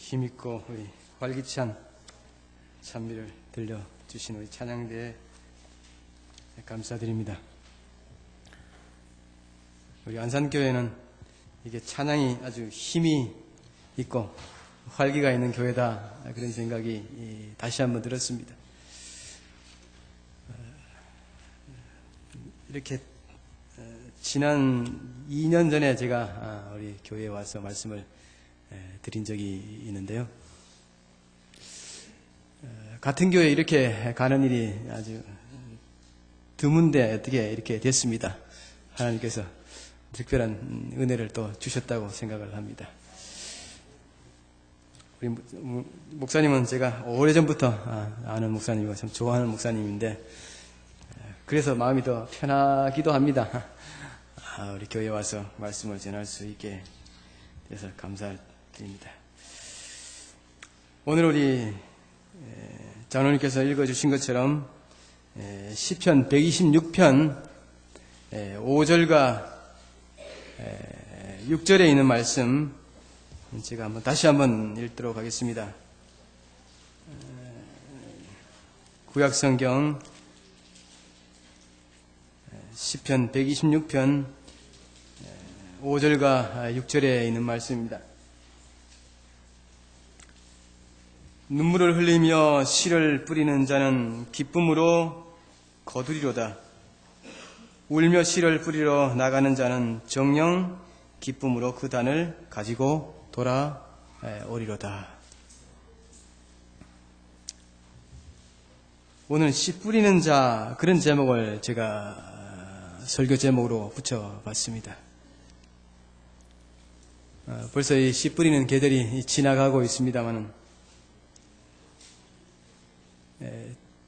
힘있고 우리 활기찬 찬미를 들려주신 우리 찬양대에 감사드립니다. 우리 안산교회는 이게 찬양이 아주 힘이 있고 활기가 있는 교회다, 그런 생각이 다시 한번 들었습니다. 이렇게 지난 2년 전에 제가 우리 교회에 와서 말씀을 드린 적이 있는데요. 같은 교회에 이렇게 가는 일이 아주 드문데 어떻게 이렇게 됐습니다. 하나님께서 특별한 은혜를 또 주셨다고 생각을 합니다. 우리 목사님은 제가 오래전부터 아는 목사님이고 참 좋아하는 목사님인데, 그래서 마음이 더 편하기도 합니다. 우리 교회에 와서 말씀을 전할 수 있게 돼서 감사드립니다. 오늘 우리 장로님께서 읽어주신 것처럼 시편 126편 5절과 6절에 있는 말씀 제가 다시 한번 읽도록 하겠습니다. 구약성경 시편 126편 5절과 6절에 있는 말씀입니다. 눈물을 흘리며 씨를 뿌리는 자는 기쁨으로 거두리로다. 울며 씨를 뿌리러 나가는 자는 정녕 기쁨으로 그 단을 가지고 돌아오리로다. 오늘 씨 뿌리는 자, 그런 제목을 제가 설교 제목으로 붙여봤습니다. 벌써 이 씨 뿌리는 계절이 지나가고 있습니다만은,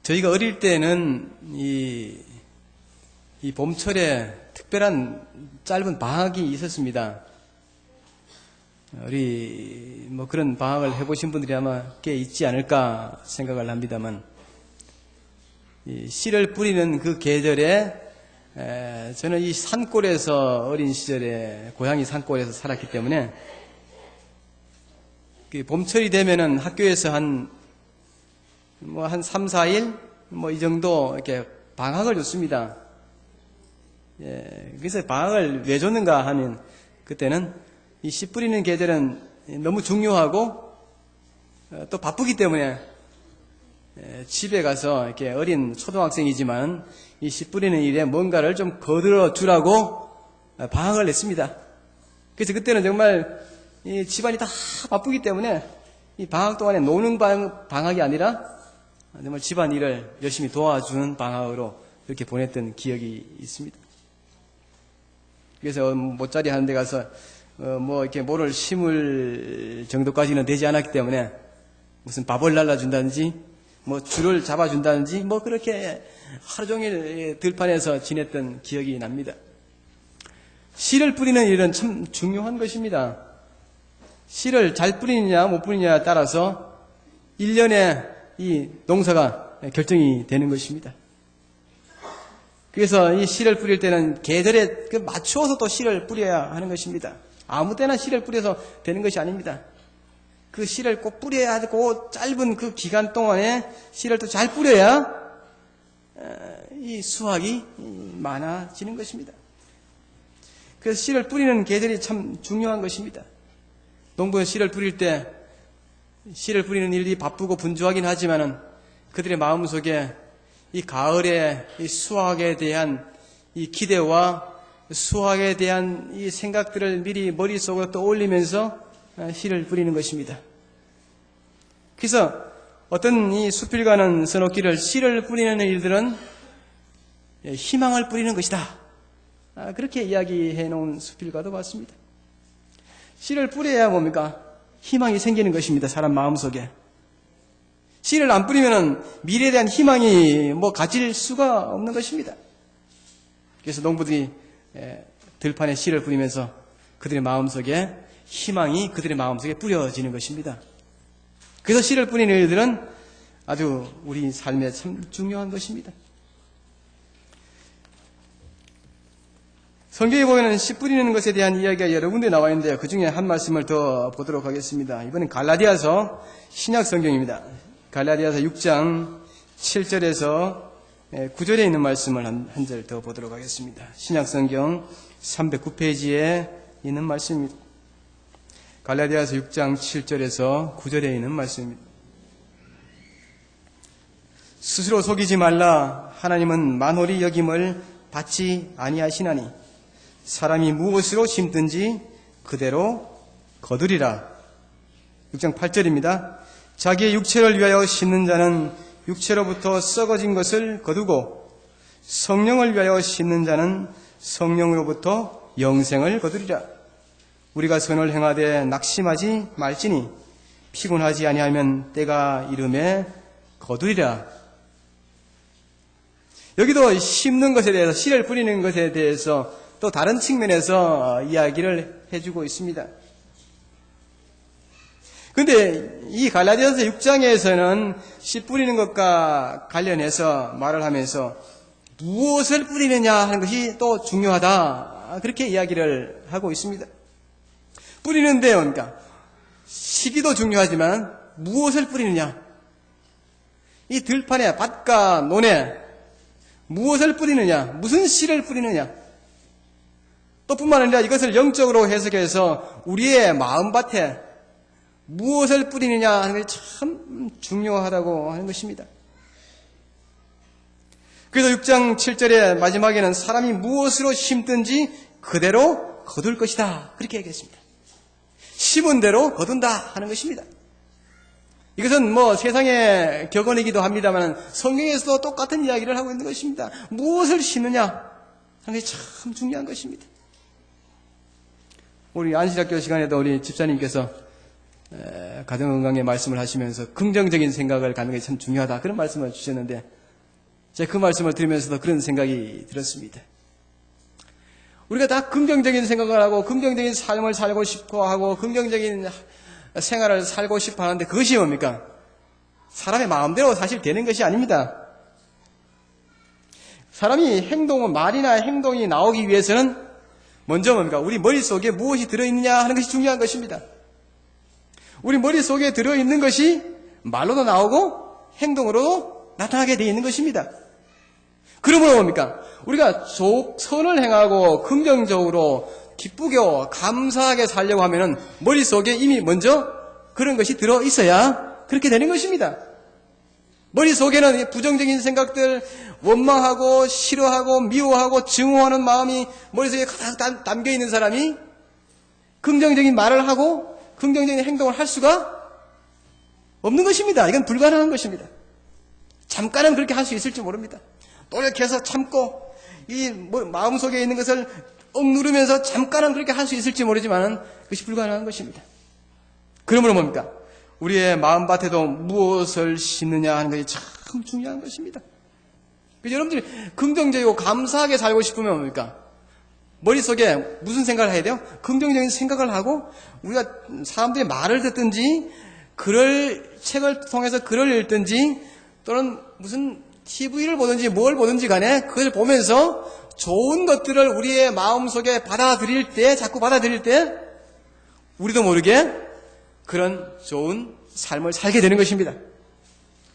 저희가 어릴 때는 이 봄철에 특별한 짧은 방학이 있었습니다. 우리 그런 방학을 해보신 분들이 아마 꽤 있지 않을까 생각을 합니다만, 이 씨를 뿌리는 그 계절에 저는 이 산골에서 어린 시절에 고향이 산골에서 살았기 때문에 봄철이 되면은 학교에서 한 3, 4일 이 정도 이렇게 방학을 줬습니다. 그래서 방학을 왜 줬는가 하면, 그때는 이 씨 뿌리는 계절은 너무 중요하고 또 바쁘기 때문에 집에 가서 이렇게 어린 초등학생이지만 이 씨 뿌리는 일에 뭔가를 좀 거들어 주라고 방학을 냈습니다. 그래서 그때는 정말 이 집안이 다 바쁘기 때문에 이 방학 동안에 노는 방학이 아니라 정말 집안 일을 열심히 도와주는 방학으로 그렇게 보냈던 기억이 있습니다. 그래서 모짜리 하는 데 가서 이렇게 뭐를 심을 정도까지는 되지 않았기 때문에 무슨 밥을 날라준다든지 줄을 잡아준다든지 그렇게 하루 종일 들판에서 지냈던 기억이 납니다. 씨를 뿌리는 일은 참 중요한 것입니다. 씨를 잘 뿌리느냐 못 뿌리느냐에 따라서 1년에 이 농사가 결정이 되는 것입니다. 그래서 이 씨를 뿌릴 때는 계절에 맞추어서 또 씨를 뿌려야 하는 것입니다. 아무 때나 씨를 뿌려서 되는 것이 아닙니다. 그 씨를 꼭 뿌려야 하고, 짧은 그 기간 동안에 씨를 또 잘 뿌려야 이 수확이 많아지는 것입니다. 그래서 씨를 뿌리는 계절이 참 중요한 것입니다. 농부는 씨를 뿌릴 때 씨를 뿌리는 일이 바쁘고 분주하긴 하지만은 그들의 마음속에 이 가을의 이 수확에 대한 이 기대와 수확에 대한 이 생각들을 미리 머릿속으로 떠올리면서 씨를 뿌리는 것입니다. 그래서 어떤 이 수필가는 써놓기를 씨를 뿌리는 일들은 희망을 뿌리는 것이다, 그렇게 이야기해 놓은 수필가도 많습니다. 씨를 뿌려야 뭡니까? 희망이 생기는 것입니다. 사람 마음속에. 씨를 안 뿌리면 미래에 대한 희망이 가질 수가 없는 것입니다. 그래서 농부들이 들판에 씨를 뿌리면서 그들의 마음속에 희망이 그들의 마음속에 뿌려지는 것입니다. 그래서 씨를 뿌리는 일들은 아주 우리 삶에 참 중요한 것입니다. 성경에 보면 씨 뿌리는 것에 대한 이야기가 여러 군데 나와 있는데요. 그 중에 한 말씀을 더 보도록 하겠습니다. 이번엔 갈라디아서 신약 성경입니다. 갈라디아서 6장 7절에서 9절에 있는 말씀을 한 절 더 보도록 하겠습니다. 신약 성경 309페이지에 있는 말씀입니다. 갈라디아서 6장 7절에서 9절에 있는 말씀입니다. 스스로 속이지 말라. 하나님은 만홀히 여김을 받지 아니하시나니 사람이 무엇으로 심든지 그대로 거두리라. 6장 8절입니다. 자기의 육체를 위하여 심는 자는 육체로부터 썩어진 것을 거두고 성령을 위하여 심는 자는 성령으로부터 영생을 거두리라. 우리가 선을 행하되 낙심하지 말지니 피곤하지 아니하면 때가 이름에 거두리라. 여기도 심는 것에 대해서, 씨를 뿌리는 것에 대해서 또 다른 측면에서 이야기를 해주고 있습니다. 그런데 이 갈라디아서 6장에서는 씨 뿌리는 것과 관련해서 말을 하면서 무엇을 뿌리느냐 하는 것이 또 중요하다, 그렇게 이야기를 하고 있습니다. 뿌리는데 그러니까 시기도 중요하지만 무엇을 뿌리느냐, 이 들판에 밭과 논에 무엇을 뿌리느냐, 무슨 씨를 뿌리느냐, 또 뿐만 아니라 이것을 영적으로 해석해서 우리의 마음밭에 무엇을 뿌리느냐 하는 것이 참 중요하다고 하는 것입니다. 그래서 6장 7절의 마지막에는 사람이 무엇으로 심든지 그대로 거둘 것이다, 그렇게 얘기했습니다. 심은 대로 거둔다 하는 것입니다. 이것은 세상의 격언이기도 합니다만 성경에서도 똑같은 이야기를 하고 있는 것입니다. 무엇을 심느냐 하는 것이 참 중요한 것입니다. 우리 안식학교 시간에도 우리 집사님께서 가정건강의 말씀을 하시면서 긍정적인 생각을 갖는 것이 참 중요하다, 그런 말씀을 주셨는데 제가 그 말씀을 들으면서도 그런 생각이 들었습니다. 우리가 다 긍정적인 생각을 하고 긍정적인 삶을 살고 싶어 하고 긍정적인 생활을 살고 싶어 하는데 그것이 뭡니까? 사람의 마음대로 사실 되는 것이 아닙니다. 사람이 말이나 행동이 나오기 위해서는 먼저 뭡니까? 우리 머릿속에 무엇이 들어있느냐 하는 것이 중요한 것입니다. 우리 머릿속에 들어있는 것이 말로도 나오고 행동으로도 나타나게 되어 있는 것입니다. 그러므로 뭡니까? 우리가 선을 행하고 긍정적으로 기쁘게 감사하게 살려고 하면은 머릿속에 이미 먼저 그런 것이 들어있어야 그렇게 되는 것입니다. 머릿속에는 부정적인 생각들, 원망하고 싫어하고 미워하고 증오하는 마음이 머릿속에 가득 담겨있는 사람이 긍정적인 말을 하고 긍정적인 행동을 할 수가 없는 것입니다. 이건 불가능한 것입니다. 잠깐은 그렇게 할 수 있을지 모릅니다. 노력해서 참고 이 마음속에 있는 것을 억누르면서 잠깐은 그렇게 할 수 있을지 모르지만 그것이 불가능한 것입니다. 그러므로 뭡니까? 우리의 마음밭에도 무엇을 심느냐 하는 것이 참 중요한 것입니다. 그래서 여러분들이 긍정적이고 감사하게 살고 싶으면 뭡니까? 머릿속에 무슨 생각을 해야 돼요? 긍정적인 생각을 하고 우리가 사람들의 말을 듣든지 책을 통해서 글을 읽든지 또는 무슨 TV를 보든지 뭘 보든지 간에 그걸 보면서 좋은 것들을 우리의 마음속에 자꾸 받아들일 때 우리도 모르게 그런 좋은 삶을 살게 되는 것입니다.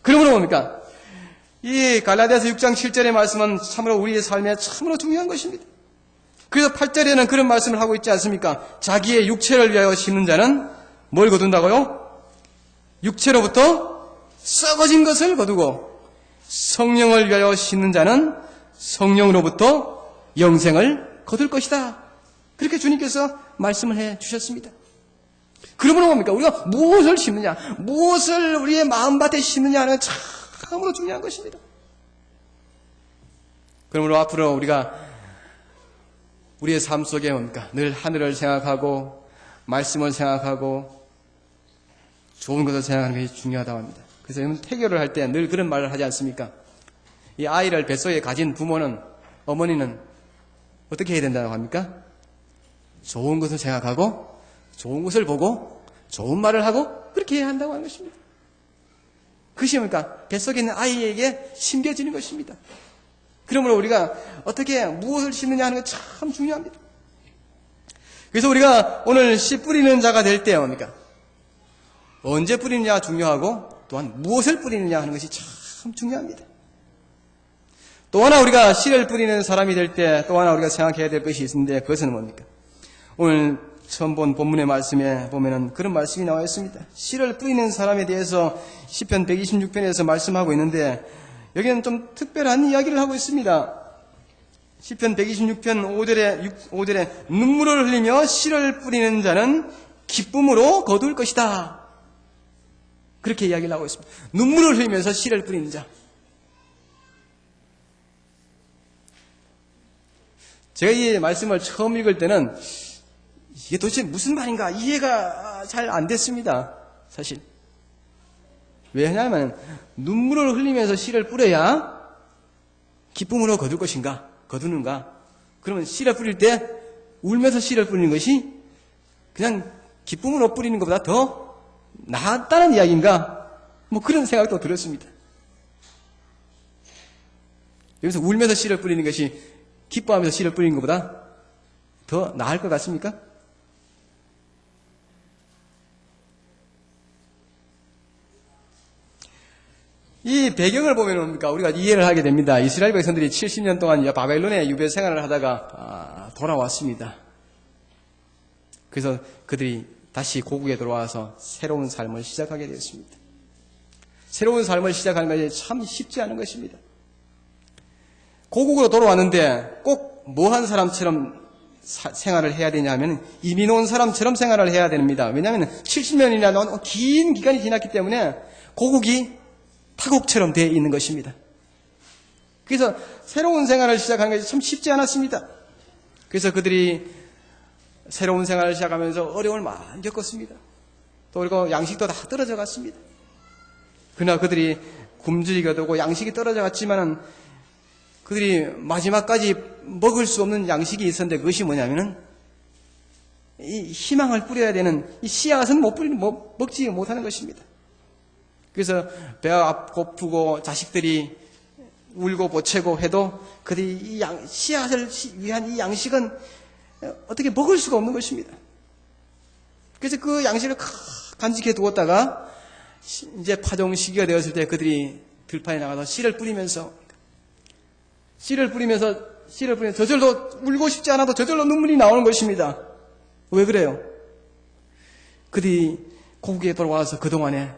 그러므로 뭡니까? 이 갈라디아서 6장 7절의 말씀은 참으로 우리의 삶에 참으로 중요한 것입니다. 그래서 8절에는 그런 말씀을 하고 있지 않습니까? 자기의 육체를 위하여 심는 자는 뭘 거둔다고요? 육체로부터 썩어진 것을 거두고 성령을 위하여 심는 자는 성령으로부터 영생을 거둘 것이다. 그렇게 주님께서 말씀을 해 주셨습니다. 그러므로 뭡니까? 우리가 무엇을 심느냐, 무엇을 우리의 마음밭에 심느냐 하는 건 참으로 중요한 것입니다. 그러므로 앞으로 우리가 우리의 삶 속에 뭡니까? 늘 하늘을 생각하고 말씀을 생각하고 좋은 것을 생각하는 것이 중요하다고 합니다. 그래서 여러분 태교를 할 때 늘 그런 말을 하지 않습니까? 이 아이를 뱃속에 가진 부모는, 어머니는 어떻게 해야 된다고 합니까? 좋은 것을 생각하고 좋은 것을 보고 좋은 말을 하고 그렇게 해야 한다고 하는 것입니다. 그것이 뭡니까? 뱃속에 있는 아이에게 심겨지는 것입니다. 그러므로 우리가 어떻게 무엇을 심느냐 하는 건 참 중요합니다. 그래서 우리가 오늘 씨 뿌리는 자가 될 때 뭡니까? 언제 뿌리느냐 중요하고 또한 무엇을 뿌리느냐 하는 것이 참 중요합니다. 또 하나 우리가 씨를 뿌리는 사람이 될 때 또 하나 우리가 생각해야 될 것이 있는데 그것은 뭡니까? 오늘 처음 본 본문의 말씀에 보면은 그런 말씀이 나와 있습니다. 씨를 뿌리는 사람에 대해서 시편 126편에서 말씀하고 있는데 여기는 좀 특별한 이야기를 하고 있습니다. 시편 126편 5절에 눈물을 흘리며 씨를 뿌리는 자는 기쁨으로 거둘 것이다. 그렇게 이야기를 하고 있습니다. 눈물을 흘리면서 씨를 뿌리는 자. 제가 이 말씀을 처음 읽을 때는 이게 도대체 무슨 말인가 이해가 잘 안 됐습니다. 사실. 왜냐하면 눈물을 흘리면서 씨를 뿌려야 기쁨으로 거둘 것인가? 거두는가? 그러면 씨를 뿌릴 때 울면서 씨를 뿌리는 것이 그냥 기쁨으로 뿌리는 것보다 더 낫다는 이야기인가? 뭐 그런 생각도 들었습니다. 여기서 울면서 씨를 뿌리는 것이 기뻐하면서 씨를 뿌리는 것보다 더 나을 것 같습니까? 이 배경을 보면 뭡니까? 우리가 이해를 하게 됩니다. 이스라엘 백성들이 70년 동안 바벨론에 유배 생활을 하다가 돌아왔습니다. 그래서 그들이 다시 고국에 돌아와서 새로운 삶을 시작하게 되었습니다. 새로운 삶을 시작하는 것이 참 쉽지 않은 것입니다. 고국으로 돌아왔는데 꼭 뭐 한 사람처럼 생활을 해야 되냐 하면 이민 온 사람처럼 생활을 해야 됩니다. 왜냐하면 70년이나 긴 기간이 지났기 때문에 고국이 타국처럼 되어 있는 것입니다. 그래서 새로운 생활을 시작하는 것이 참 쉽지 않았습니다. 그래서 그들이 새로운 생활을 시작하면서 어려움을 많이 겪었습니다. 또 그리고 양식도 다 떨어져 갔습니다. 그러나 그들이 굶주리게 되고 양식이 떨어져 갔지만은 그들이 마지막까지 먹을 수 없는 양식이 있었는데 그것이 뭐냐면은 이 희망을 뿌려야 되는 이 씨앗은 먹지 못하는 것입니다. 그래서 배가 고프고 자식들이 울고 보채고 해도 그들이 이 씨앗을 위한 이 양식은 어떻게 먹을 수가 없는 것입니다. 그래서 그 양식을 간직해 두었다가 이제 파종 시기가 되었을 때 그들이 들판에 나가서 씨를 뿌리면서 저절로 울고 싶지 않아도 저절로 눈물이 나오는 것입니다. 왜 그래요? 그들이 고국에 돌아와서 그동안에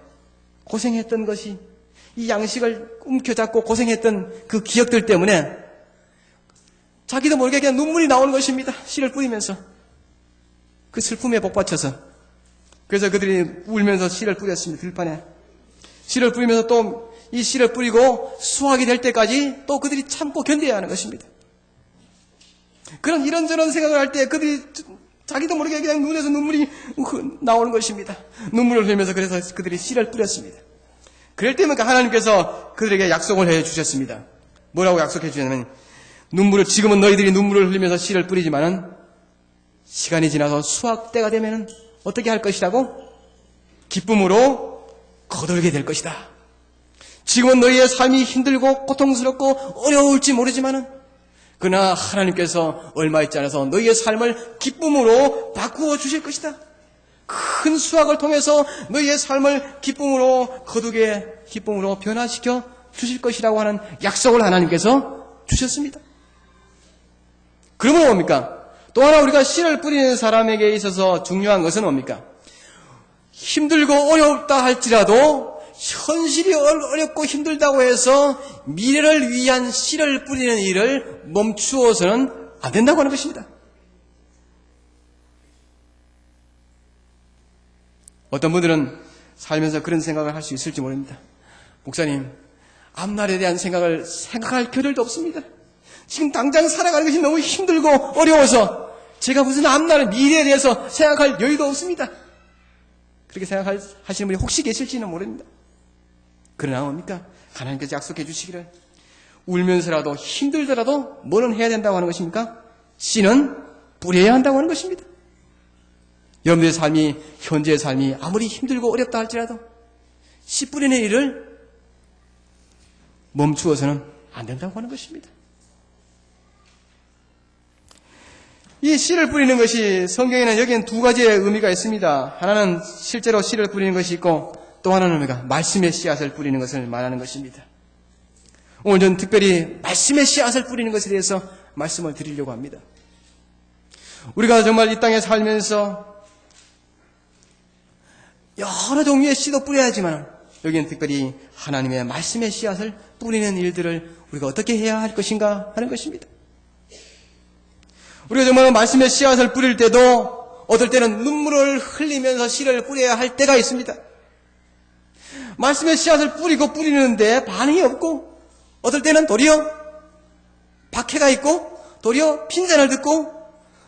고생했던 것이 이 양식을 움켜잡고 고생했던 그 기억들 때문에 자기도 모르게 그냥 눈물이 나오는 것입니다. 씨를 뿌리면서 그 슬픔에 복받쳐서 그래서 그들이 울면서 씨를 뿌렸습니다. 들판에 씨를 뿌리면서 또 이 씨를 뿌리고 수확이 될 때까지 또 그들이 참고 견뎌야 하는 것입니다. 그런 이런저런 생각을 할 때 그들이 자기도 모르게 그냥 눈에서 눈물이 나오는 것입니다. 눈물을 흘리면서 그래서 그들이 씨를 뿌렸습니다. 그럴 때면 하나님께서 그들에게 약속을 해 주셨습니다. 뭐라고 약속해 주셨냐면 지금은 너희들이 눈물을 흘리면서 씨를 뿌리지만은 시간이 지나서 수확 때가 되면은 어떻게 할 것이라고? 기쁨으로 거들게 될 것이다. 지금은 너희의 삶이 힘들고 고통스럽고 어려울지 모르지만은 그러나 하나님께서 얼마 있지 않아서 너희의 삶을 기쁨으로 바꾸어 주실 것이다. 큰 수확을 통해서 너희의 삶을 기쁨으로 거두게 기쁨으로 변화시켜 주실 것이라고 하는 약속을 하나님께서 주셨습니다. 그러면 뭡니까? 또 하나 우리가 씨를 뿌리는 사람에게 있어서 중요한 것은 뭡니까? 힘들고 어렵다 할지라도 현실이 어렵고 힘들다고 해서 미래를 위한 씨를 뿌리는 일을 멈추어서는 안 된다고 하는 것입니다. 어떤 분들은 살면서 그런 생각을 할 수 있을지 모릅니다. 목사님, 앞날에 대한 생각할 겨를도 없습니다. 지금 당장 살아가는 것이 너무 힘들고 어려워서 제가 무슨 앞날 미래에 대해서 생각할 여유도 없습니다. 그렇게 생각하시는 분이 혹시 계실지는 모릅니다. 그러나 뭡니까? 하나님께서 약속해 주시기를 울면서라도 힘들더라도 뭐는 해야 된다고 하는 것입니까? 씨는 뿌려야 한다고 하는 것입니다. 여러분들의 삶이 현재의 삶이 아무리 힘들고 어렵다 할지라도 씨 뿌리는 일을 멈추어서는 안 된다고 하는 것입니다. 이 씨를 뿌리는 것이 성경에는 여기엔 두 가지의 의미가 있습니다. 하나는 실제로 씨를 뿌리는 것이 있고 또 하나는 의미가 말씀의 씨앗을 뿌리는 것을 말하는 것입니다. 오늘 저는 특별히 말씀의 씨앗을 뿌리는 것에 대해서 말씀을 드리려고 합니다. 우리가 정말 이 땅에 살면서 여러 종류의 씨도 뿌려야 하지만 여기는 특별히 하나님의 말씀의 씨앗을 뿌리는 일들을 우리가 어떻게 해야 할 것인가 하는 것입니다. 우리가 정말 말씀의 씨앗을 뿌릴 때도 어떨 때는 눈물을 흘리면서 씨를 뿌려야 할 때가 있습니다. 말씀의 씨앗을 뿌리고 뿌리는데 반응이 없고 어떨 때는 도리어 박해가 있고 도리어 핀잔을 듣고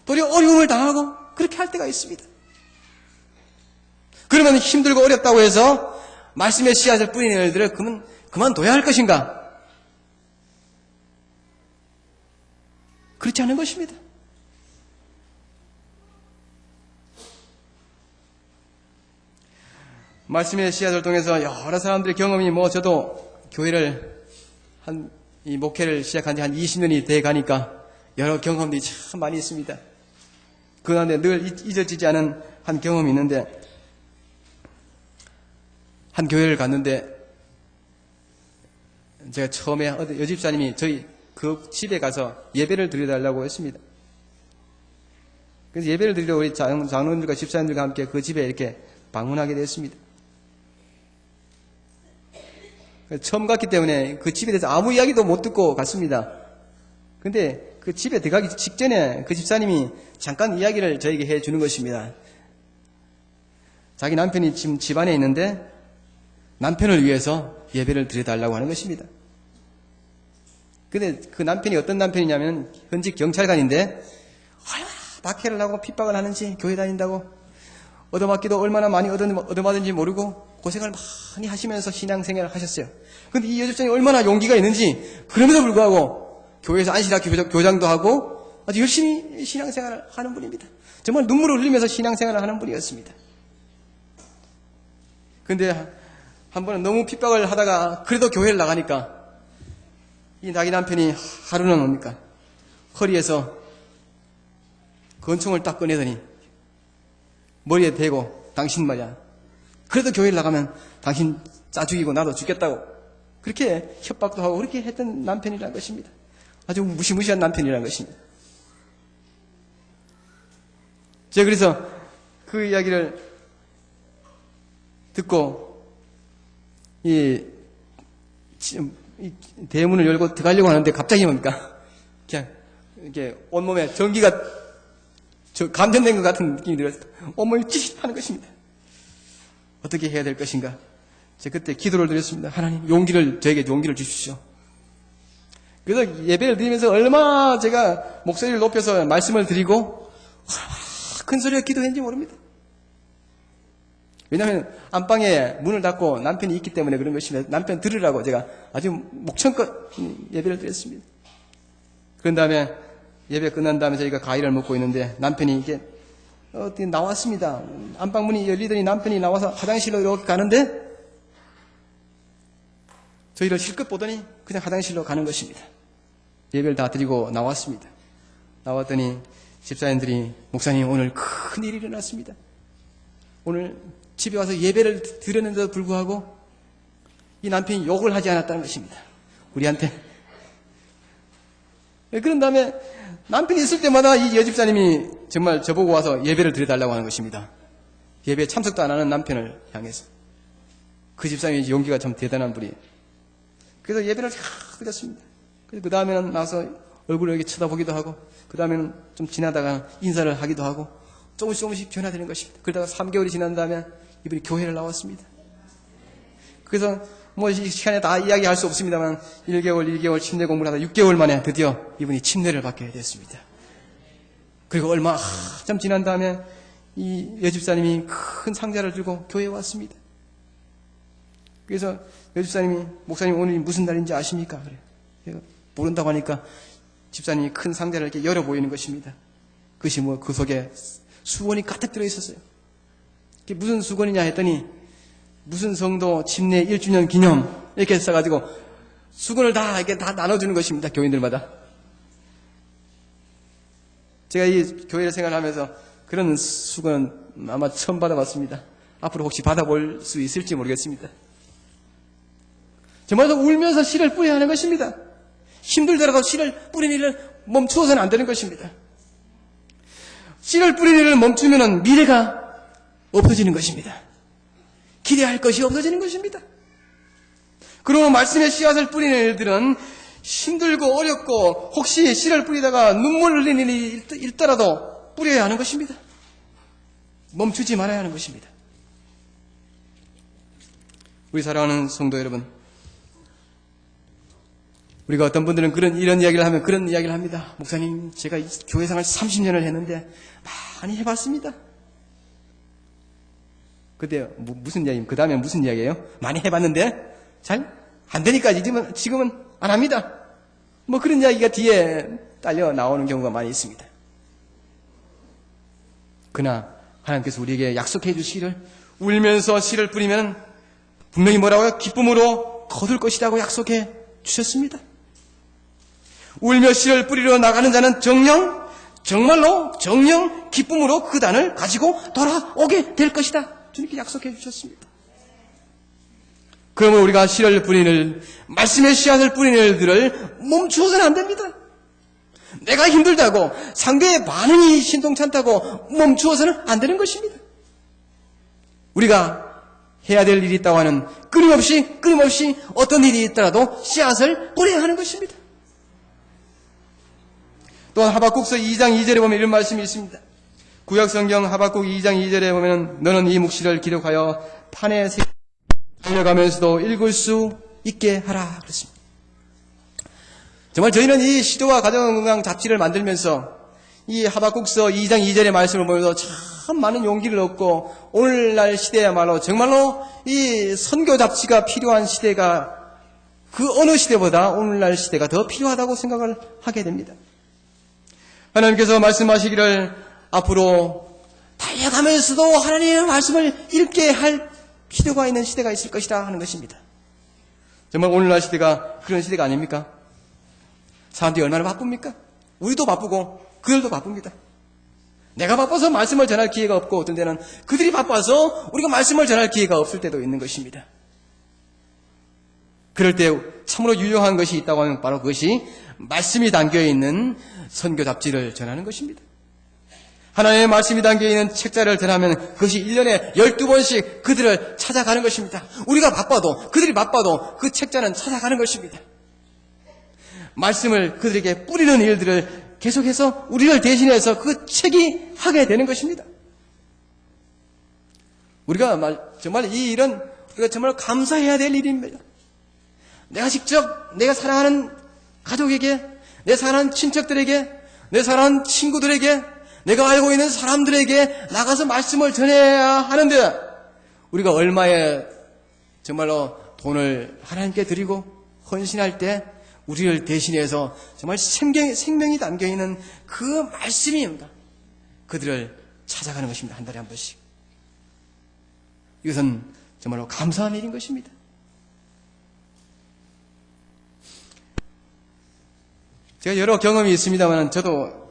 도리어 어려움을 당하고 그렇게 할 때가 있습니다. 그러면 힘들고 어렵다고 해서 말씀의 씨앗을 뿌리는 일들을 그만둬야 할 것인가? 그렇지 않은 것입니다. 말씀의 씨앗을 통해서 여러 사람들의 경험이 저도 교회를 이 목회를 시작한 지 한 20년이 돼 가니까 여러 경험들이 참 많이 있습니다. 그 가운데 늘 잊어지지 않은 한 경험이 있는데 한 교회를 갔는데 제가 처음에 여집사님이 저희 그 집에 가서 예배를 드려달라고 했습니다. 그래서 예배를 드리러 우리 장로님들과 집사님들과 함께 그 집에 이렇게 방문하게 됐습니다. 처음 갔기 때문에 그 집에 대해서 아무 이야기도 못 듣고 갔습니다. 근데 그 집에 들어가기 직전에 그 집사님이 잠깐 이야기를 저에게 해주는 것입니다. 자기 남편이 지금 집안에 있는데 남편을 위해서 예배를 드려달라고 하는 것입니다. 근데 그 남편이 어떤 남편이냐면 현직 경찰관인데 얼마나 박해를 하고 핍박을 하는지 교회 다닌다고 얻어맞기도 얼마나 많이 얻어맞은지 모르고 고생을 많이 하시면서 신앙생활을 하셨어요. 근데 이 여집사님이 얼마나 용기가 있는지 그럼에도 불구하고 교회에서 안식학교 교장도 하고 아주 열심히 신앙생활을 하는 분입니다. 정말 눈물을 흘리면서 신앙생활을 하는 분이었습니다. 근데 한 번은 너무 핍박을 하다가 그래도 교회를 나가니까 이 자기 남편이 하루는 뭡니까? 허리에서 권총을 딱 꺼내더니 머리에 대고 당신 말이야. 그래도 교회를 나가면 당신 짜 죽이고 나도 죽겠다고 그렇게 협박도 하고 그렇게 했던 남편이라는 것입니다. 아주 무시무시한 남편이라는 것입니다. 제가 그래서 그 이야기를 듣고 이 대문을 열고 들어가려고 하는데 갑자기 뭡니까? 그냥 이렇게 온몸에 전기가 감전된 것 같은 느낌이 들었어요. 온몸이 찌릿하는 것입니다. 어떻게 해야 될 것인가? 제가 그때 기도를 드렸습니다. 하나님, 저에게 용기를 주십시오. 그래서 예배를 드리면서 얼마나 제가 목소리를 높여서 말씀을 드리고 큰 소리로 기도했는지 모릅니다. 왜냐하면 안방에 문을 닫고 남편이 있기 때문에 그런 것입니다. 남편 들으라고 제가 아주 목청껏 예배를 드렸습니다. 그런 다음에 예배 끝난 다음에 저희가 과일을 먹고 있는데 남편이 이게 어디 나왔습니다. 안방 문이 열리더니 남편이 나와서 화장실로 이렇게 가는데 저희를 실컷 보더니 그냥 화장실로 가는 것입니다. 예배를 다 드리고 나왔습니다. 나왔더니 집사님들이 목사님 오늘 큰 일이 일어났습니다. 오늘 집에 와서 예배를 드렸는데도 불구하고 이 남편이 욕을 하지 않았다는 것입니다. 우리한테. 그런 다음에 남편이 있을 때마다 이 여집사님이 정말 저보고 와서 예배를 드려달라고 하는 것입니다. 예배에 참석도 안 하는 남편을 향해서. 그 집사님이 용기가 참 대단한 분이에요. 그래서 예배를 드렸습니다. 그 다음에는 나와서 얼굴을 이렇게 쳐다보기도 하고 그 다음에는 좀 지나다가 인사를 하기도 하고 조금씩 변화되는 것입니다. 그러다가 3개월이 지난 다음에 이분이 교회를 나왔습니다. 그래서 이 시간에 다 이야기할 수 없습니다만 1개월 침례 공부를 하다 6개월 만에 드디어 이분이 침례를 받게 됐습니다. 그리고 얼마 좀 지난 다음에 이 여집사님이 큰 상자를 들고 교회에 왔습니다. 그래서 여집사님이 목사님 오늘이 무슨 날인지 아십니까? 그래요. 제가 모른다고 하니까 집사님이 큰 상자를 이렇게 열어 보이는 것입니다. 그것이 그 속에 수건이 가득 들어 있었어요. 그게 무슨 수건이냐 했더니 무슨 성도 침례 1주년 기념 이렇게 써가지고 수건을 다 이렇게 다 나눠주는 것입니다. 교인들마다. 제가 이 교회를 생활하면서 그런 수고는 아마 처음 받아봤습니다. 앞으로 혹시 받아볼 수 있을지 모르겠습니다. 정말로 울면서 씨를 뿌려야 하는 것입니다. 힘들더라도 씨를 뿌리는 일을 멈추어서는 안 되는 것입니다. 씨를 뿌리는 일을 멈추면 미래가 없어지는 것입니다. 기대할 것이 없어지는 것입니다. 그러므로 말씀의 씨앗을 뿌리는 일들은 힘들고 어렵고 혹시 씨를 뿌리다가 눈물 흘리는 일이 있더라도 뿌려야 하는 것입니다. 멈추지 말아야 하는 것입니다. 우리 사랑하는 성도 여러분, 우리가 어떤 분들은 이런 이야기를 하면 그런 이야기를 합니다. 목사님, 제가 교회 생활 30년을 했는데 많이 해봤습니다. 그때 무슨 이야기? 그 다음에 무슨 이야기예요? 많이 해봤는데 잘 안 되니까 지금은 안 합니다. 뭐 그런 이야기가 뒤에 딸려 나오는 경우가 많이 있습니다. 그러나 하나님께서 우리에게 약속해 주시기를 울면서 씨를 뿌리면 분명히 뭐라고요? 기쁨으로 거둘 것이라고 약속해 주셨습니다. 울며 씨를 뿌리러 나가는 자는 정말로 정령 기쁨으로 그 단을 가지고 돌아오게 될 것이다. 주님께 약속해 주셨습니다. 그러면 우리가 씨를 뿌리는 말씀의 씨앗을 뿌리는 일들을 멈추어서는 안 됩니다. 내가 힘들다고 상대의 반응이 신통찮다고 멈추어서는 안 되는 것입니다. 우리가 해야 될 일이 있다고 하는 끊임없이 어떤 일이 있더라도 씨앗을 뿌려야 하는 것입니다. 또한 하박국서 2장 2절에 보면 이런 말씀이 있습니다. 구약성경 하박국 2장 2절에 보면 너는 이 묵시를 기록하여 판에 달려가면서도 읽을 수 있게 하라 그랬습니다. 정말 저희는 이 시도와 가정건강 잡지를 만들면서 이 하박국서 2장 2절의 말씀을 보면서 참 많은 용기를 얻고 오늘날 시대야말로 정말로 이 선교 잡지가 필요한 시대가 그 어느 시대보다 오늘날 시대가 더 필요하다고 생각을 하게 됩니다. 하나님께서 말씀하시기를 앞으로 달려가면서도 하나님의 말씀을 읽게 할 필요가 있는 시대가 있을 것이다 하는 것입니다. 정말 오늘날 시대가 그런 시대가 아닙니까? 사람들이 얼마나 바쁩니까? 우리도 바쁘고 그들도 바쁩니다. 내가 바빠서 말씀을 전할 기회가 없고 어떤 때는 그들이 바빠서 우리가 말씀을 전할 기회가 없을 때도 있는 것입니다. 그럴 때 참으로 유용한 것이 있다고 하면 바로 그것이 말씀이 담겨있는 선교 잡지를 전하는 것입니다. 하나님의 말씀이 담겨있는 책자를 전하면 그것이 1년에 12번씩 그들을 찾아가는 것입니다. 우리가 바빠도 그들이 바빠도 그 책자는 찾아가는 것입니다. 말씀을 그들에게 뿌리는 일들을 계속해서 우리를 대신해서 그 책이 하게 되는 것입니다. 우리가 정말 이 일은 우리가 정말 감사해야 될 일입니다. 내가 직접 내가 사랑하는 가족에게, 내 사랑하는 친척들에게, 내 사랑하는 친구들에게, 내가 알고 있는 사람들에게 나가서 말씀을 전해야 하는데 우리가 얼마의 정말로 돈을 하나님께 드리고 헌신할 때 우리를 대신해서 정말 생명이 담겨있는 그 말씀입니다. 그들을 찾아가는 것입니다. 한 달에 한 번씩. 이것은 정말로 감사한 일인 것입니다. 제가 여러 경험이 있습니다만 저도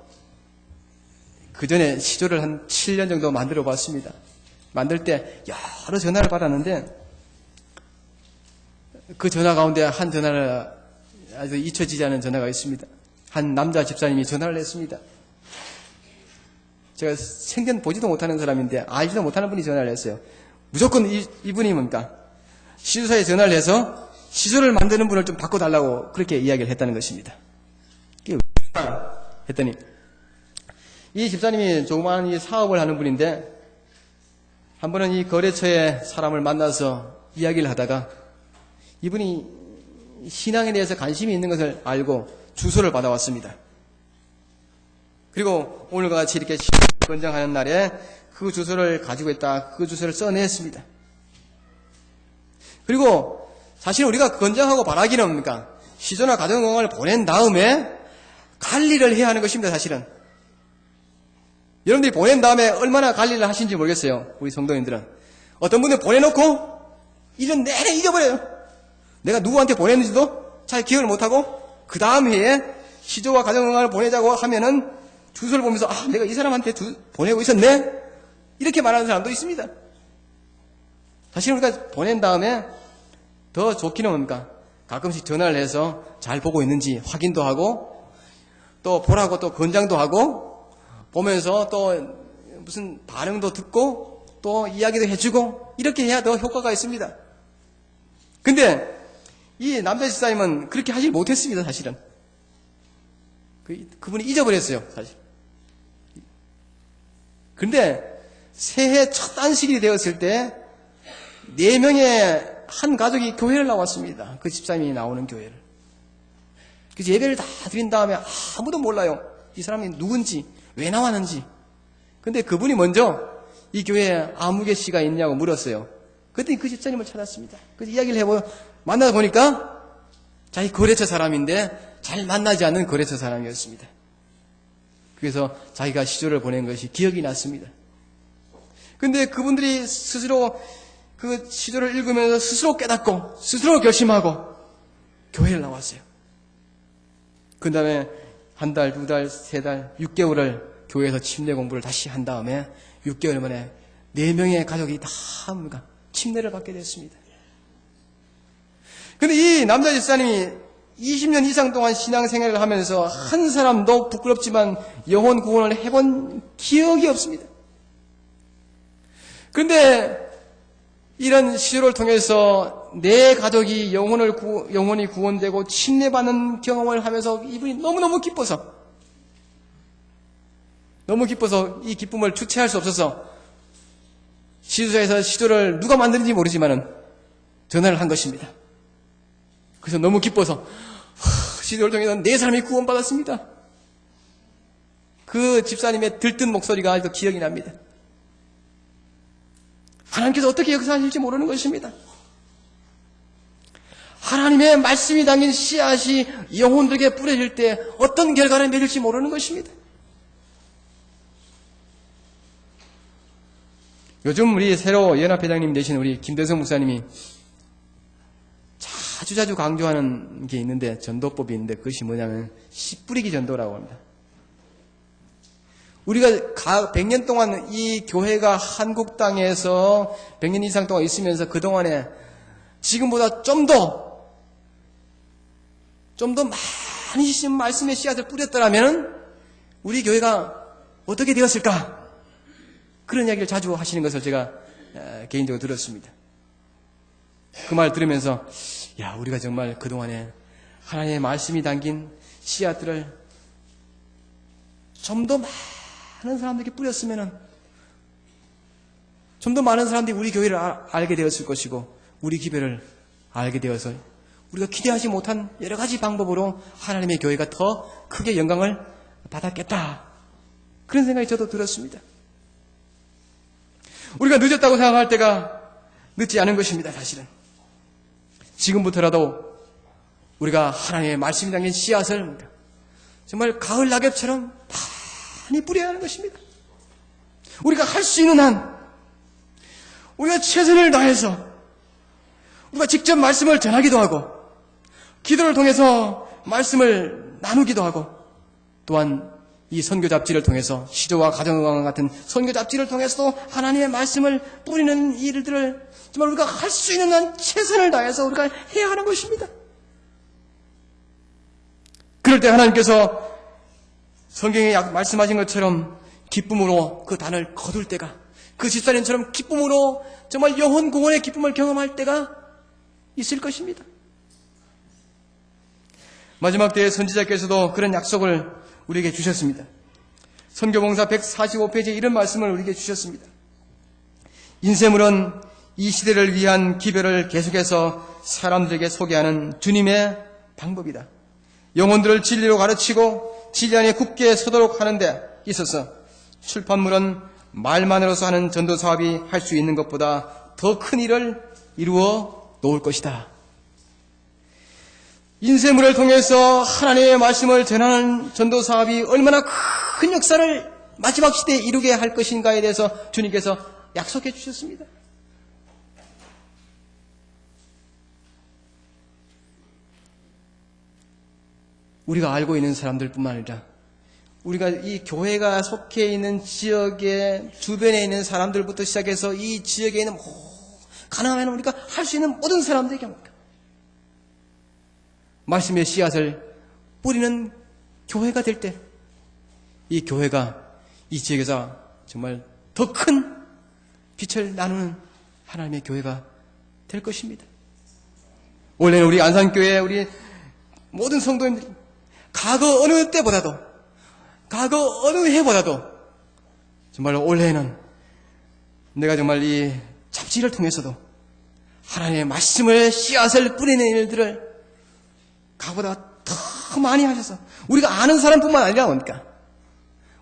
그 전에 시조를 한 7년 정도 만들어 봤습니다. 만들 때 여러 전화를 받았는데 그 전화 가운데 한 전화를 아주 잊혀지지 않은 전화가 있습니다. 한 남자 집사님이 전화를 했습니다. 제가 생전 보지도 못하는 사람인데 알지도 못하는 분이 전화를 했어요. 무조건 이분이 뭡니까? 시조사에 전화를 해서 시조를 만드는 분을 좀 바꿔달라고 그렇게 이야기를 했다는 것입니다. 했더니 이 집사님이 조그마한 이 사업을 하는 분인데 한 번은 이 거래처에 사람을 만나서 이야기를 하다가 이분이 신앙에 대해서 관심이 있는 것을 알고 주소를 받아왔습니다. 그리고 오늘과 같이 이렇게 권장하는 날에 그 주소를 가지고 있다 그 주소를 써냈습니다. 그리고 사실 우리가 권장하고 바라기는 뭡니까? 시조나 가정건강을 보낸 다음에 관리를 해야 하는 것입니다. 사실은 여러분들이 보낸 다음에 얼마나 관리를 하시는지 모르겠어요. 우리 성도님들은 어떤 분들 보내놓고 1년 내내 잊어버려요. 내가 누구한테 보냈는지도 잘 기억을 못하고 그 다음 해에 시조와 가정건강을 보내자고 하면은 주소를 보면서 내가 이 사람한테 보내고 있었네? 이렇게 말하는 사람도 있습니다. 사실 우리가 보낸 다음에 더 좋기는 뭡니까? 가끔씩 전화를 해서 잘 보고 있는지 확인도 하고 또 보라고 또 권장도 하고 보면서 또 무슨 반응도 듣고 또 이야기도 해주고 이렇게 해야 더 효과가 있습니다. 근데 이 남자 집사님은 그렇게 하지 못했습니다. 사실은 그분이 잊어버렸어요. 사실. 근데 새해 첫 안식일이 되었을 때 4명의 한 가족이 교회를 나왔습니다. 그 집사님이 나오는 교회를. 그래서 예배를 다 드린 다음에 아무도 몰라요. 이 사람이 누군지, 왜 나왔는지. 근데 그분이 먼저 이 교회에 아무개 씨가 있냐고 물었어요. 그랬더니 그 집사님을 찾았습니다. 그래서 이야기를 해보고 만나다 보니까 자기 거래처 사람인데 잘 만나지 않는 거래처 사람이었습니다. 그래서 자기가 시조를 보낸 것이 기억이 났습니다. 근데 그분들이 스스로 그 시조를 읽으면서 스스로 깨닫고 스스로 결심하고 교회를 나왔어요. 그 다음에 한 달, 2달, 3달, 6개월을 교회에서 침례 공부를 다시 한 다음에 6개월 만에 4명의 가족이 다 침례를 받게 됐습니다. 근데 이 남자 집사님이 20년 이상 동안 신앙생활을 하면서 한 사람도 부끄럽지만 영혼 구원을 해본 기억이 없습니다. 근데 이런 시조를 통해서 내 가족이 영혼이 구원되고 침례받는 경험을 하면서 이분이 너무 기뻐서 이 기쁨을 주체할 수 없어서 시조자에서 시조를 누가 만드는지 모르지만은 전화를 한 것입니다. 그래서 너무 기뻐서 시조를 통해서 4사람이 구원받았습니다. 그 집사님의 들뜬 목소리가 아직도 기억이 납니다. 하나님께서 어떻게 역사하실지 모르는 것입니다. 하나님의 말씀이 담긴 씨앗이 영혼들에게 뿌려질 때 어떤 결과를 맺을지 모르는 것입니다. 요즘 우리 새로 연합회장님 되신 우리 김대성 목사님이 자주 강조하는 게 있는데 전도법이 있는데 그것이 뭐냐면 씨 뿌리기 전도라고 합니다. 우리가 100년 동안 이 교회가 한국 땅에서 100년 이상 동안 있으면서 그동안에 지금보다 좀 더 많이 심은 말씀의 씨앗을 뿌렸더라면 우리 교회가 어떻게 되었을까? 그런 이야기를 자주 하시는 것을 제가 개인적으로 들었습니다. 그 말 들으면서 우리가 정말 그동안에 하나님의 말씀이 담긴 씨앗들을 좀 더 많은 사람들에게 뿌렸으면 좀 더 많은 사람들이 우리 교회를 알게 되었을 것이고 우리 기별을 알게 되어서 우리가 기대하지 못한 여러 가지 방법으로 하나님의 교회가 더 크게 영광을 받았겠다. 그런 생각이 저도 들었습니다. 우리가 늦었다고 생각할 때가 늦지 않은 것입니다. 사실은 지금부터라도 우리가 하나님의 말씀이 담긴 씨앗을 정말 가을 낙엽처럼 많이 뿌려야 하는 것입니다. 우리가 할 수 있는 한 우리가 최선을 다해서 우리가 직접 말씀을 전하기도 하고 기도를 통해서 말씀을 나누기도 하고 또한 이 선교 잡지를 통해서 시조와 가정의왕 같은 선교 잡지를 통해서도 하나님의 말씀을 뿌리는 일들을 정말 우리가 할 수 있는 한 최선을 다해서 우리가 해야 하는 것입니다. 그럴 때 하나님께서 성경에 말씀하신 것처럼 기쁨으로 그 단을 거둘 때가 그 집사님처럼 기쁨으로 정말 영혼 구원의 기쁨을 경험할 때가 있을 것입니다. 마지막 때에 선지자께서도 그런 약속을 우리에게 주셨습니다. 선교봉사 145페이지에 이런 말씀을 우리에게 주셨습니다. 인쇄물은 이 시대를 위한 기별을 계속해서 사람들에게 소개하는 주님의 방법이다. 영혼들을 진리로 가르치고 진리 안에 굳게 서도록 하는 데 있어서 출판물은 말만으로서 하는 전도 사업이 할 수 있는 것보다 더 큰 일을 이루어 놓을 것이다. 인쇄물을 통해서 하나님의 말씀을 전하는 전도 사업이 얼마나 큰 역사를 마지막 시대에 이루게 할 것인가에 대해서 주님께서 약속해 주셨습니다. 우리가 알고 있는 사람들뿐만 아니라 우리가 이 교회가 속해 있는 지역의 주변에 있는 사람들부터 시작해서 이 지역에 있는 가능하면 우리가 할 수 있는 모든 사람들에게 합니까? 말씀의 씨앗을 뿌리는 교회가 될 때 이 교회가 이 지역에서 정말 더 큰 빛을 나누는 하나님의 교회가 될 것입니다. 원래는 우리 안산교회 우리 모든 성도님들이 과거 어느 때보다도 과거 어느 해보다도 정말 올해는 내가 정말 이 잡지를 통해서도 하나님의 말씀을 씨앗을 뿌리는 일들을 과거보다 더 많이 하셔서 우리가 아는 사람뿐만 아니라 뭡니까?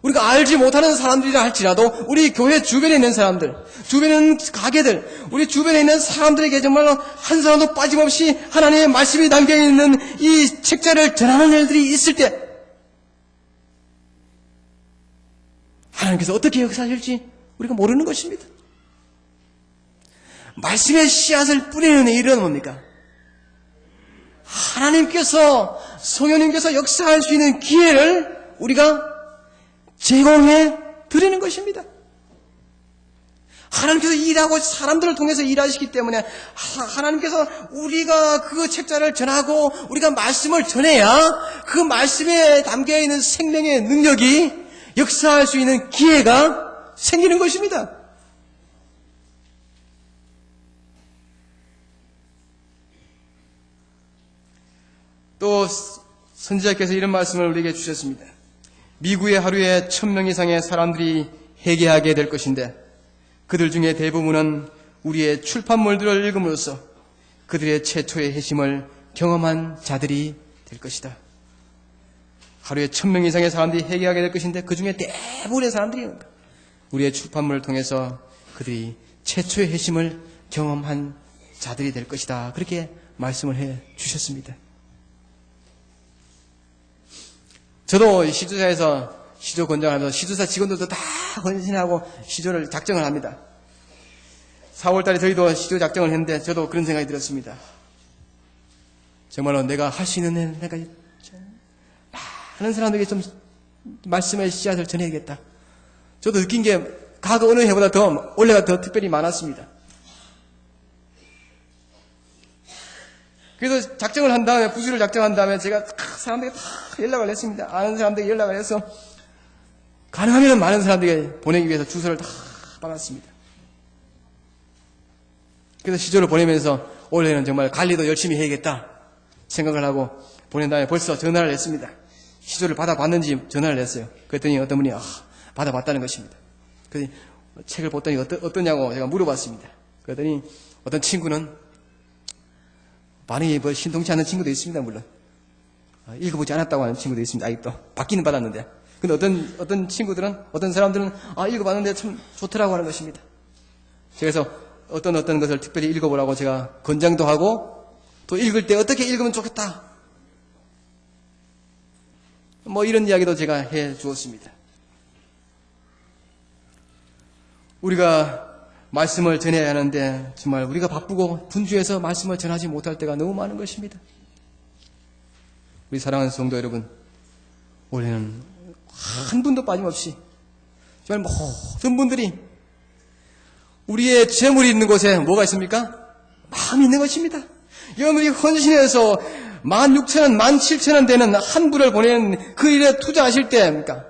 우리가 알지 못하는 사람들이라 할지라도 우리 교회 주변에 있는 사람들, 주변에 있는 가게들, 우리 주변에 있는 사람들에게 정말로 한 사람도 빠짐없이 하나님의 말씀이 담겨있는 이 책자를 전하는 일들이 있을 때 하나님께서 어떻게 역사하실지 우리가 모르는 것입니다. 말씀의 씨앗을 뿌리는 일은 뭡니까? 하나님께서 성령님께서 역사할 수 있는 기회를 우리가 제공해 드리는 것입니다. 하나님께서 일하고 사람들을 통해서 일하시기 때문에 하나님께서 우리가 그 책자를 전하고 우리가 말씀을 전해야 그 말씀에 담겨있는 생명의 능력이 역사할 수 있는 기회가 생기는 것입니다. 또 선지자께서 이런 말씀을 우리에게 주셨습니다. 미국의 하루에 1000명 이상의 사람들이 회개하게 될 것인데 그들 중에 대부분은 우리의 출판물들을 읽음으로써 그들의 최초의 회심을 경험한 자들이 될 것이다. 하루에 1000명 이상의 사람들이 회개하게 될 것인데 그 중에 대부분의 사람들이 우리의 출판물을 통해서 그들이 최초의 회심을 경험한 자들이 될 것이다. 그렇게 말씀을 해 주셨습니다. 저도 시조사에서 시조 권장하면서 시조사 직원들도 다 헌신하고 시조를 작정을 합니다. 4월달에 저희도 시조 작정을 했는데 저도 그런 생각이 들었습니다. 정말로 내가 할 수 있는 일, 내가 많은 사람들에게 좀 말씀의 씨앗을 전해야겠다. 저도 느낀 게 과거 어느 해보다 더 올해가 더 특별히 많았습니다. 그래서 작정을 한 다음에 부주를 작정한 다음에 제가 사람들에게 다 연락을 했습니다. 아는 사람들에게 연락을 해서 가능하면 많은 사람들에게 보내기 위해서 주소를 다 받았습니다. 그래서 시조를 보내면서 올해는 정말 관리도 열심히 해야겠다 생각을 하고 보낸 다음에 벌써 전화를 했습니다. 시조를 받아봤는지 전화를 했어요. 그랬더니 어떤 분이 받아봤다는 것입니다. 그래서 책을 보더니 어떠냐고 제가 물어봤습니다. 그랬더니 어떤 친구는 반응이 신통치 않은 친구도 있습니다. 물론 읽어보지 않았다고 하는 친구도 있습니다. 아직도 받기는 받았는데. 근데 어떤 친구들은 어떤 사람들은 읽어봤는데 참 좋더라고 하는 것입니다. 그래서 어떤 것을 특별히 읽어보라고 제가 권장도 하고 또 읽을 때 어떻게 읽으면 좋겠다 이런 이야기도 제가 해 주었습니다. 우리가 말씀을 전해야 하는데 정말 우리가 바쁘고 분주해서 말씀을 전하지 못할 때가 너무 많은 것입니다. 우리 사랑하는 성도 여러분, 올해는 한 분도 빠짐없이 정말 모든 분들이 우리의 재물이 있는 곳에 뭐가 있습니까? 마음이 있는 것입니다. 여러분들이 헌신해서 16,000원, 17,000원 되는 한 불을 보내는 그 일에 투자하실 때입니까?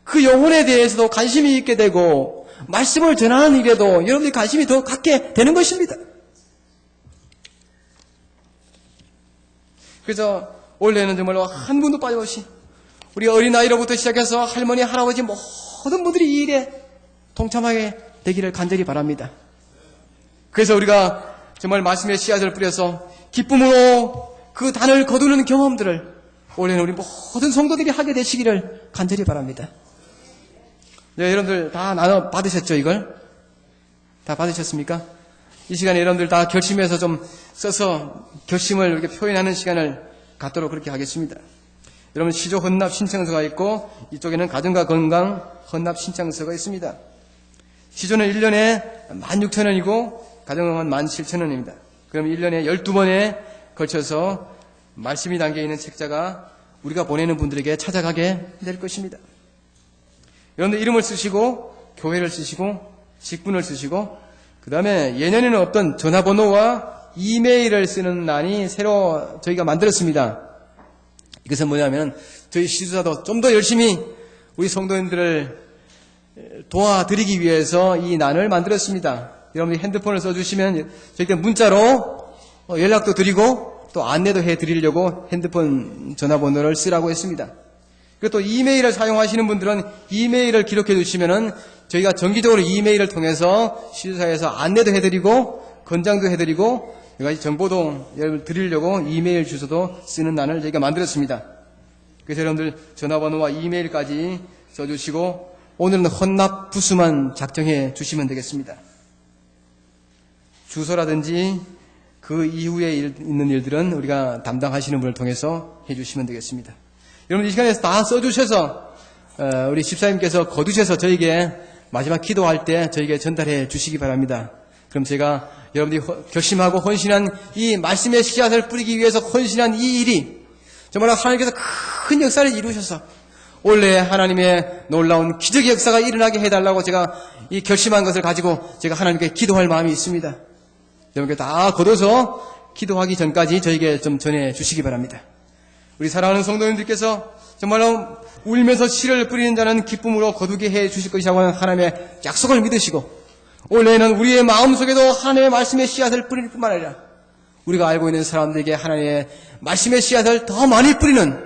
그 영혼에 대해서도 관심이 있게 되고 말씀을 전하는 일에도 여러분들이 관심이 더 갖게 되는 것입니다. 그래서 올해는 정말로 한 분도 빠짐없이 우리 어린아이로부터 시작해서 할머니, 할아버지 모든 분들이 이 일에 동참하게 되기를 간절히 바랍니다. 그래서 우리가 정말 말씀의 씨앗을 뿌려서 기쁨으로 그 단을 거두는 경험들을 올해는 우리 모든 성도들이 하게 되시기를 간절히 바랍니다. 네, 여러분들 다 나눠 받으셨죠, 이걸? 다 받으셨습니까? 이 시간에 여러분들 다 결심해서 좀 써서 결심을 이렇게 표현하는 시간을 갖도록 그렇게 하겠습니다. 여러분, 시조 헌납 신청서가 있고, 이쪽에는 가정과 건강 헌납 신청서가 있습니다. 시조는 1년에 16,000원이고, 가정은 17,000원입니다. 그럼 1년에 12번에 걸쳐서 말씀이 담겨 있는 책자가 우리가 보내는 분들에게 찾아가게 될 것입니다. 여러분들 이름을 쓰시고 교회를 쓰시고 직분을 쓰시고 그 다음에 예년에는 없던 전화번호와 이메일을 쓰는 난이 새로 저희가 만들었습니다. 이것은 뭐냐면 저희 시주사도 좀 더 열심히 우리 성도님들을 도와드리기 위해서 이 난을 만들었습니다. 여러분이 핸드폰을 써주시면 저희가 문자로 연락도 드리고 또 안내도 해드리려고 핸드폰 전화번호를 쓰라고 했습니다. 그리고 또 이메일을 사용하시는 분들은 이메일을 기록해 주시면은 저희가 정기적으로 이메일을 통해서 시주사에서 안내도 해드리고 건장도 해드리고 여러 가지 정보도 드리려고 이메일 주소도 쓰는 난을 저희가 만들었습니다. 그래서 여러분들 전화번호와 이메일까지 써주시고 오늘은 헌납 부수만 작성해 주시면 되겠습니다. 주소라든지 그 이후에 있는 일들은 우리가 담당하시는 분을 통해서 해주시면 되겠습니다. 여러분 이 시간에서 다 써주셔서 우리 집사님께서 거두셔서 저에게 마지막 기도할 때 저에게 전달해 주시기 바랍니다. 그럼 제가 여러분들이 결심하고 헌신한 이 말씀의 씨앗을 뿌리기 위해서 헌신한 이 일이 정말 하나님께서 큰 역사를 이루셔서 올해 하나님의 놀라운 기적의 역사가 일어나게 해달라고 제가 이 결심한 것을 가지고 제가 하나님께 기도할 마음이 있습니다. 여러분께 다 거둬서 기도하기 전까지 저에게 좀 전해 주시기 바랍니다. 우리 사랑하는 성도님들께서 정말로 울면서 씨를 뿌리는 자는 기쁨으로 거두게 해 주실 것이라고 하는 하나님의 약속을 믿으시고 올해는 우리의 마음속에도 하나님의 말씀의 씨앗을 뿌릴 뿐만 아니라 우리가 알고 있는 사람들에게 하나님의 말씀의 씨앗을 더 많이 뿌리는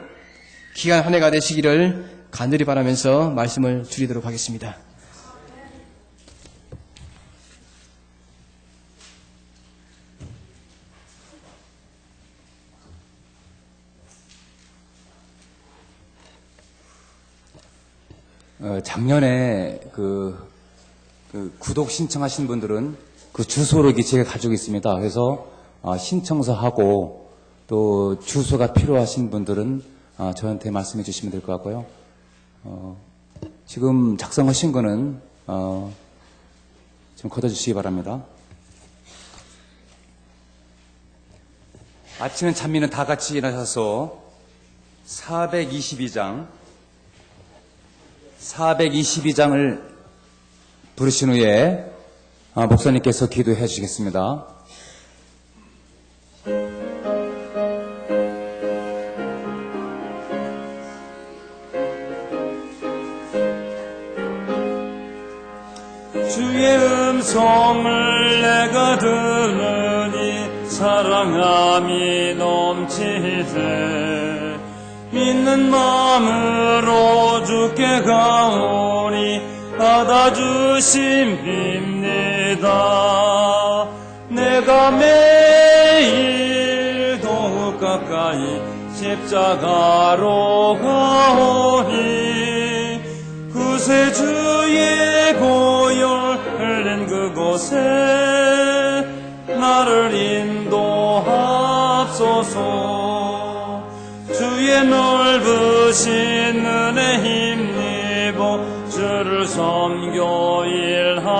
귀한 한 해가 되시기를 간절히 바라면서 말씀을 드리도록 하겠습니다. 작년에 구독 신청하신 분들은 그 주소를 제가 가지고 있습니다. 그래서 신청서하고 또 주소가 필요하신 분들은 저한테 말씀해 주시면 될 것 같고요. 지금 작성하신 거는 좀 걷어주시기 바랍니다. 아치는 찬미는 다 같이 일어나셔서 422장을 부르신 후에 목사님께서 기도해 주시겠습니다. 주의 음성을 내가 들으니 사랑함이 넘치세 믿는 마음으로 주께 가오니 받아주심입니다. 내가 매일 더욱 가까이 십자가로 가오니 그새 주의 보혈 흘린 그곳에 나를 인도하소서. 주의 넓으신 은혜 힘입어 주를 섬겨 일하